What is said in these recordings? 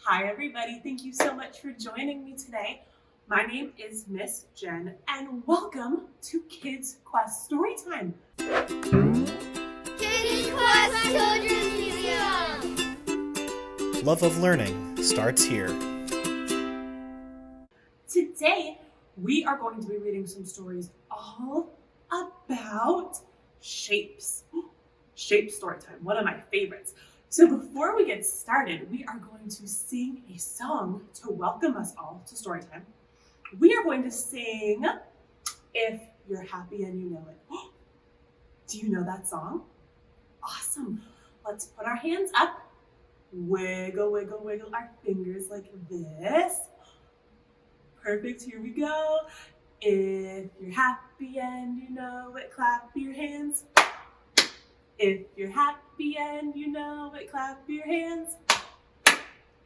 Hi everybody, thank you so much for joining me today. My name is Miss Jen and welcome to Kids Quest Storytime. Kids Quest Children's Museum! Love of learning starts here. Today, we are going to be reading some stories all about shapes. Shape Storytime, one of my favorites. So before we get started, we are going to sing a song to welcome us all to Storytime. We are going to sing If You're Happy and You Know It. Do you know that song? Awesome. Let's put our hands up. Wiggle, wiggle, wiggle our fingers like this. Perfect, here we go. If you're happy and you know it, clap your hands. If you're happy and you know it, clap your hands.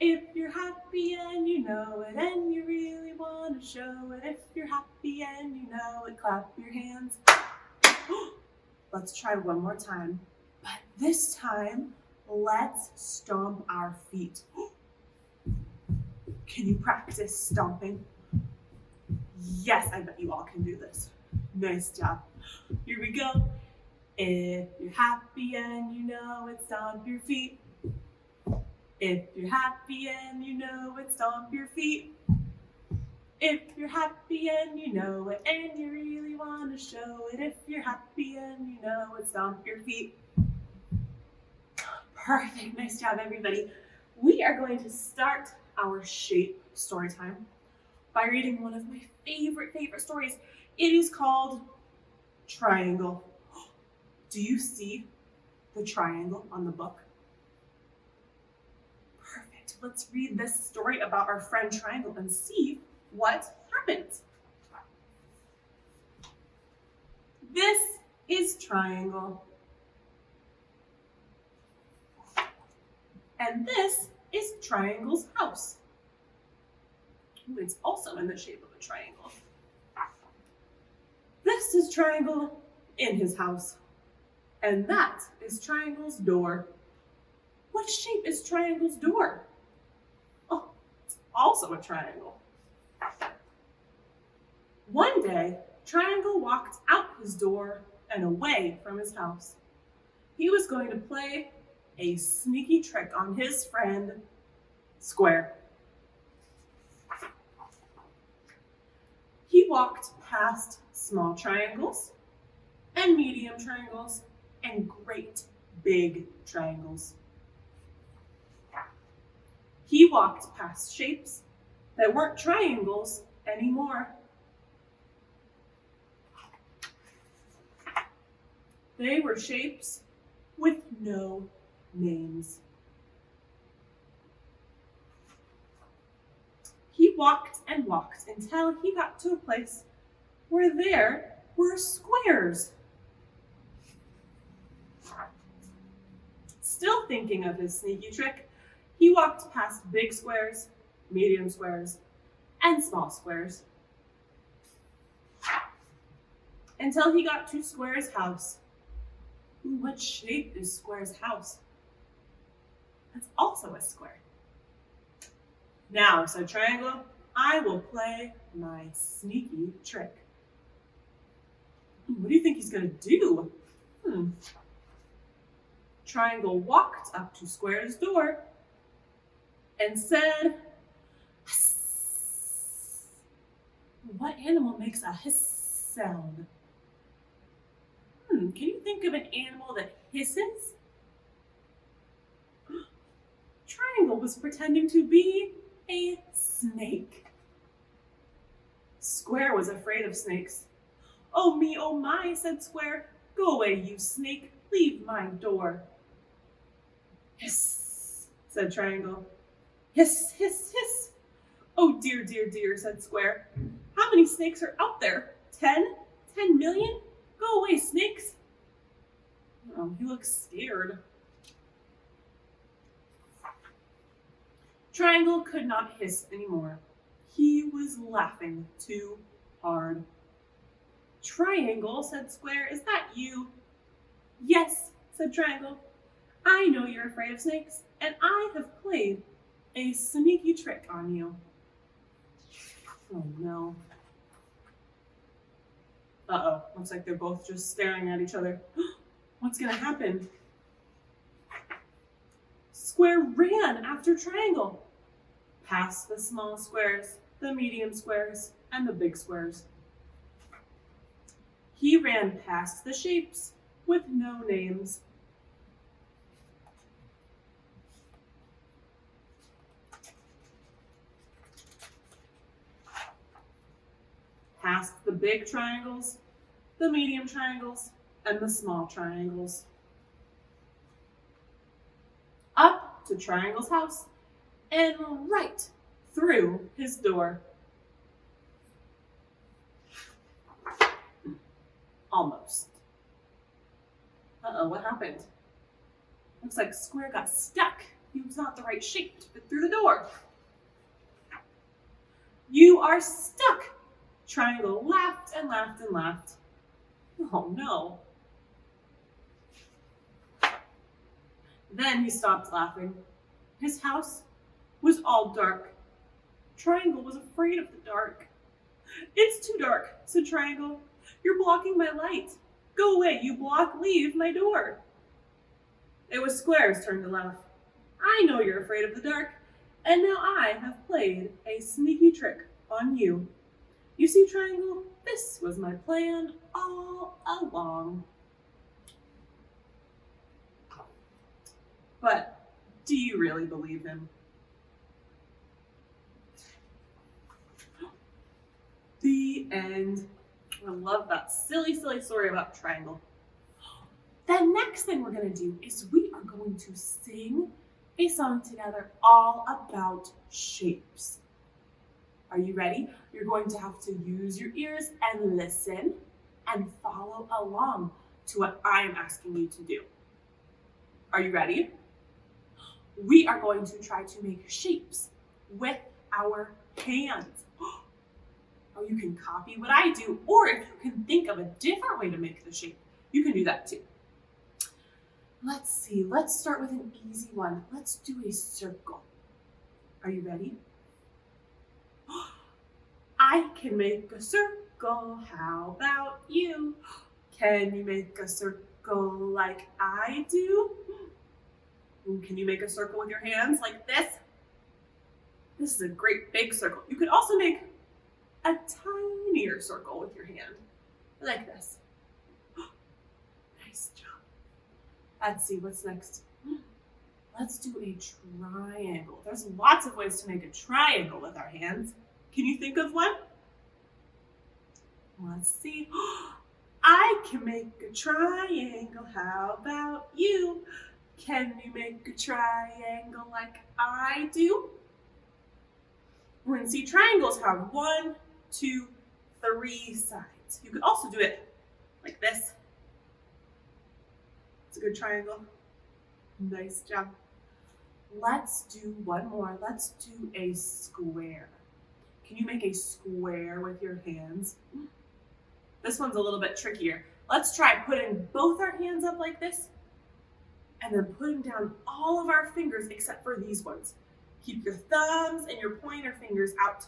If you're happy and you know it and you really want to show it, if you're happy and you know it, clap your hands. Let's try one more time. But this time, let's stomp our feet. Can you practice stomping? Yes, I bet you all can do this. Nice job. Here we go. If you're happy and you know it, stomp your feet. If you're happy and you know it, stomp your feet. If you're happy and you know it and you really want to show it, if you're happy and you know it, stomp your feet. Perfect, nice job everybody. We are going to start our shape story time by reading one of my favorite stories. It is called Triangle. Do you see the triangle on the book? Perfect. Let's read this story about our friend Triangle and see what happens. This is Triangle. And this is Triangle's house. Ooh, it's also in the shape of a triangle. This is Triangle in his house. And that is Triangle's door. What shape is Triangle's door? Oh, it's also a triangle. One day, Triangle walked out his door and away from his house. He was going to play a sneaky trick on his friend, Square. He walked past small triangles and medium triangles and great big triangles. He walked past shapes that weren't triangles anymore. They were shapes with no names. He walked and walked until he got to a place where there were squares. Still thinking of his sneaky trick, he walked past big squares, medium squares, and small squares, until he got to Square's house. Ooh, what shape is Square's house? That's also a square. Now, said Triangle, I will play my sneaky trick. What do you think he's going to do? Triangle walked up to Square's door and said, hiss. What animal makes a hiss sound? Can you think of an animal that hisses? Triangle was pretending to be a snake. Square was afraid of snakes. Oh me, oh my, said Square. Go away, you snake. Leave my door. Hiss, said Triangle. Hiss, hiss, hiss. Oh dear, dear, dear, said Square. How many snakes are out there? 10? 10 million? Go away, snakes. Oh, he looks scared. Triangle could not hiss anymore. He was laughing too hard. Triangle, said Square, is that you? Yes, said Triangle. I know you're afraid of snakes, and I have played a sneaky trick on you. Oh no. Uh-oh, looks like they're both just staring at each other. What's gonna happen? Square ran after Triangle, past the small squares, the medium squares, and the big squares. He ran past the shapes with no names. Past the big triangles, the medium triangles, and the small triangles. Up to Triangle's house and right through his door. Almost. Uh-oh, what happened? Looks like Square got stuck. He was not the right shape to fit through the door. You are stuck. Triangle laughed and laughed and laughed. Oh no. Then he stopped laughing. His house was all dark. Triangle was afraid of the dark. It's too dark, said Triangle. You're blocking my light. Go away, you block, leave my door. It was Square's turn to laugh. I know you're afraid of the dark, and now I have played a sneaky trick on you. You see, Triangle, this was my plan all along. But do you really believe him? The end. I love that silly story about Triangle. The next thing we're going to do is we are going to sing a song together all about shapes. Are you ready? You're going to have to use your ears and listen and follow along to what I am asking you to do. Are you ready? We are going to try to make shapes with our hands. Oh, you can copy what I do, or if you can think of a different way to make the shape, you can do that too. Let's see, let's start with an easy one. Let's do a circle. Are you ready? I can make a circle, how about you? Can you make a circle like I do? Ooh, can you make a circle with your hands like this? This is a great big circle. You could also make a tinier circle with your hand, like this. Nice job. Let's see, what's next? Let's do a triangle. There's lots of ways to make a triangle with our hands. Can you think of one? Let's see. I can make a triangle. How about you? Can you make a triangle like I do? We're going to see triangles have 1, 2, 3 sides. You could also do it like this. It's a good triangle. Nice job. Let's do one more. Let's do a square. Can you make a square with your hands? This one's a little bit trickier. Let's try putting both our hands up like this and then putting down all of our fingers except for these ones. Keep your thumbs and your pointer fingers out.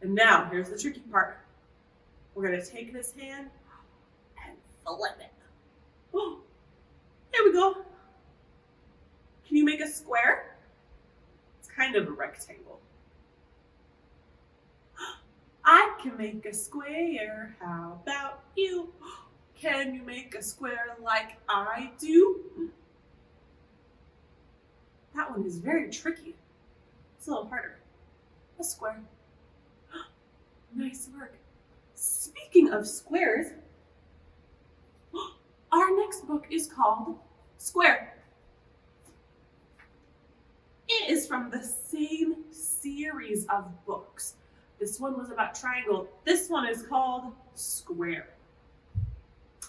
And now, here's the tricky part. We're gonna take this hand and flip it. Oh, there we go. Can you make a square? It's kind of a rectangle. I can make a square, how about you? Can you make a square like I do? That one is very tricky. It's a little harder. A square. Nice work. Speaking of squares, our next book is called Square. It is from the same series of books. This one was about triangle. This one is called Square.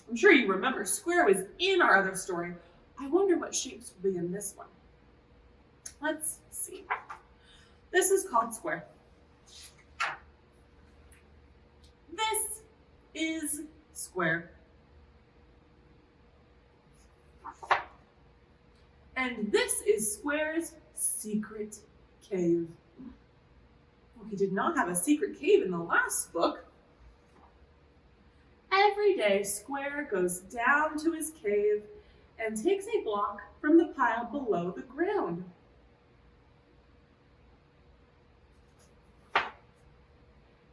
I'm sure you remember Square was in our other story. I wonder what shapes will be in this one. Let's see. This is called Square. This is Square. And this is Square's secret cave. Well, he did not have a secret cave in the last book. Every day, Square goes down to his cave and takes a block from the pile below the ground.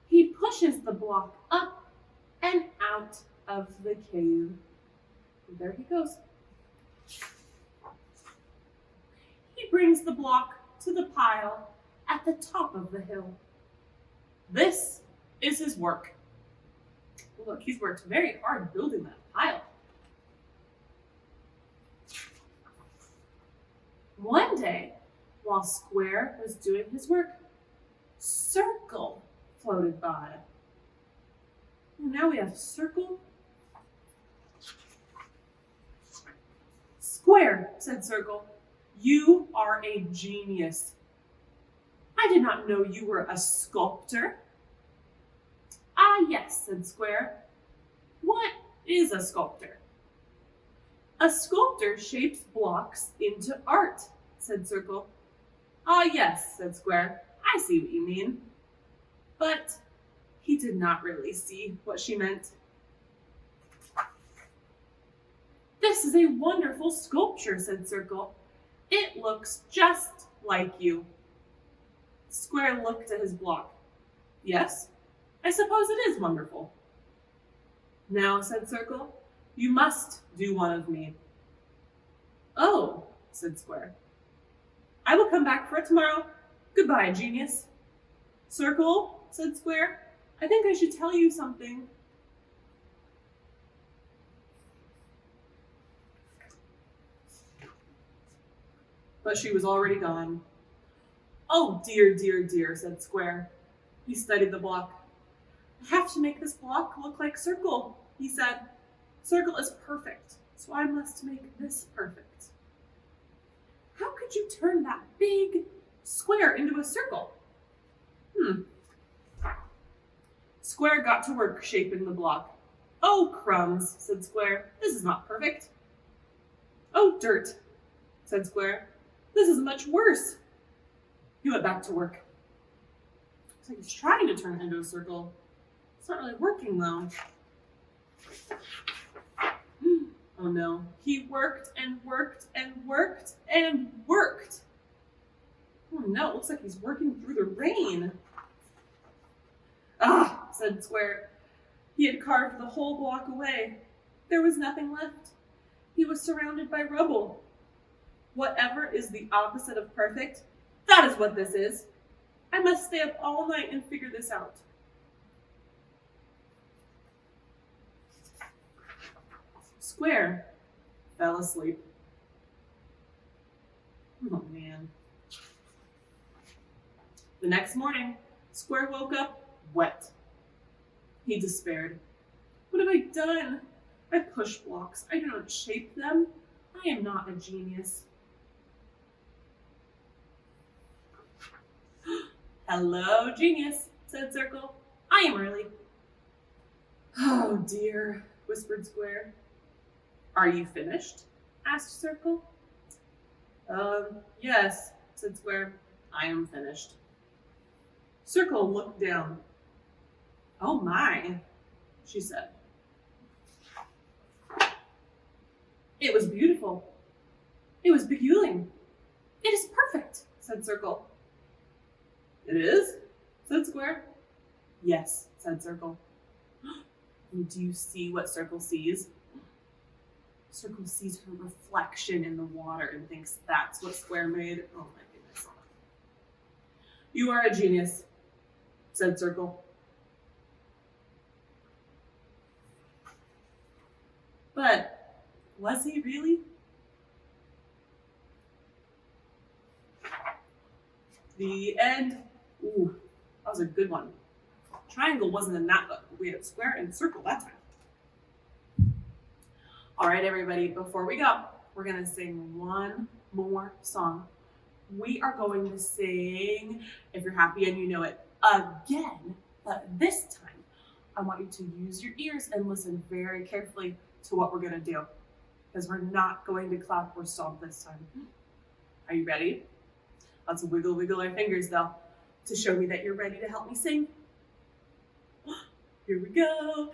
He pushes the block up and out of the cave. And there he goes. He brings the block to the pile at the top of the hill. This is his work. Look, he's worked very hard building that pile. One day, while Square was doing his work, Circle floated by. And now we have Circle. Square, said Circle, you are a genius. I did not know you were a sculptor. Ah, yes, said Square. What is a sculptor? A sculptor shapes blocks into art, said Circle. Ah, yes, said Square. I see what you mean. But he did not really see what she meant. This is a wonderful sculpture, said Circle. It looks just like you. Square looked at his block. Yes, I suppose it is wonderful. Now, said Circle, you must do one of me. Oh, said Square. I will come back for it tomorrow. Goodbye, genius. Circle, said Square, I think I should tell you something. But she was already gone. Oh, dear, dear, dear, said Square. He studied the block. I have to make this block look like Circle, he said. Circle is perfect, so I must make this perfect. How could you turn that big square into a circle? Square got to work shaping the block. Oh, crumbs, said Square. This is not perfect. Oh, dirt, said Square. This is much worse. He went back to work. Looks like he's trying to turn it into a circle. It's not really working, though. Oh, no. He worked and worked and worked and worked. Oh, no. It looks like he's working through the rain. Ah, said Square. He had carved the whole block away. There was nothing left. He was surrounded by rubble. Whatever is the opposite of perfect, that is what this is. I must stay up all night and figure this out. Square fell asleep. Oh, man. The next morning, Square woke up wet. He despaired. What have I done? I push blocks. I do not shape them. I am not a genius. Hello, genius, said Circle. I am early. Oh, dear, whispered Square. Are you finished? Asked Circle. Yes, said Square. I am finished. Circle looked down. Oh my, she said. It was beautiful. It was beguiling. It is perfect, said Circle. It is? Said Square. Yes, said Circle. And do you see what Circle sees? Circle sees her reflection in the water and thinks that's what Square made. Oh my goodness. You are a genius, said Circle. But was he really? The end. Ooh, that was a good one. Triangle wasn't in that book. We had square and circle that time. All right, everybody, before we go, we're going to sing one more song. We are going to sing If You're Happy and You Know It again, but this time I want you to use your ears and listen very carefully to what we're going to do, because we're not going to clap or stomp this time. Are you ready? Let's wiggle our fingers though to show me that you're ready to help me sing. Here we go.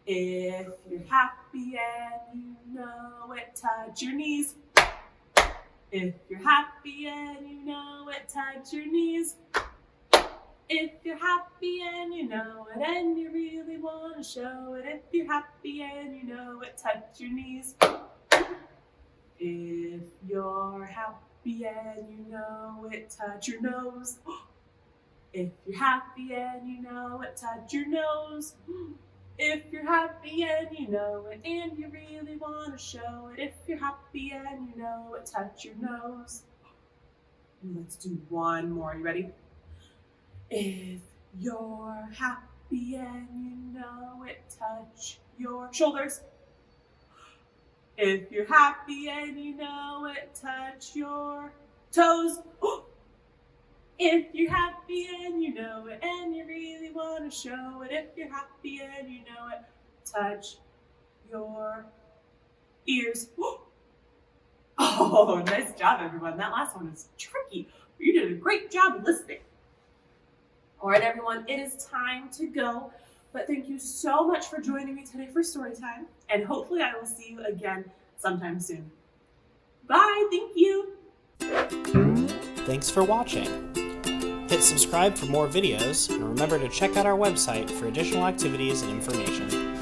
If you're happy and you know it, touch your knees. If you're happy and you know it, touch your knees. If you're happy and you know it and you really want to show it, if you're happy and you know it, touch your knees. If you're happy and you know it, touch your nose. If you're happy and you know it, touch your nose. If you're happy and you know it and you really want to show it, if you're happy and you know it, touch your nose. Let's do one more. You ready? If you're happy and you know it, touch your shoulders. If you're happy and you know it, touch your toes. If you're happy and you know it and you really want to show it, if you're happy and you know it, touch your ears. Oh, nice job, everyone. That last one is tricky. You did a great job listening. All right, everyone, it is time to go. But thank you so much for joining me today for Storytime. And hopefully I will see you again sometime soon. Bye, thank you. Thanks for watching. Hit subscribe for more videos, and remember to check out our website for additional activities and information.